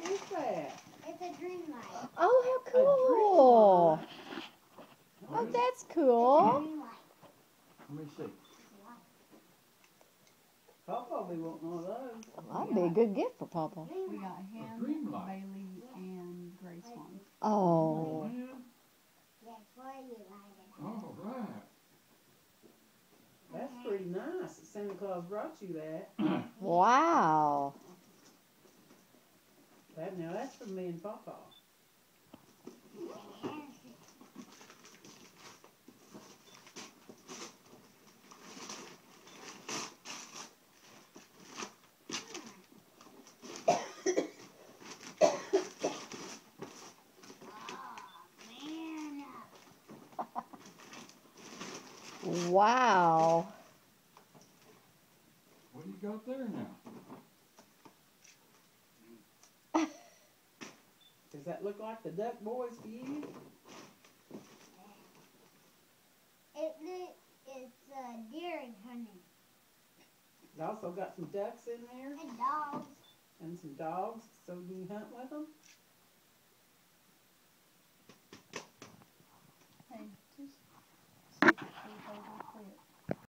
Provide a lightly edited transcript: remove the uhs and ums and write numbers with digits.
is that? It's a dream light. Oh, how A cool. dream Oh, light. that's It's a cool. dream light. Let me see. Papa will want one of those. That'd be a good gift for Papa. We got him, dream light. Bailey, and Grace one. Oh. Man. That's why you light it. All right. That's pretty nice that Santa Claus brought you that. Wow. Now that's for me and Papa. Wow. What do you got there now? Does that look like the Duck Boys to you? It's deer hunting. It also got some ducks in there And dogs. and some dogs. So do you hunt with them?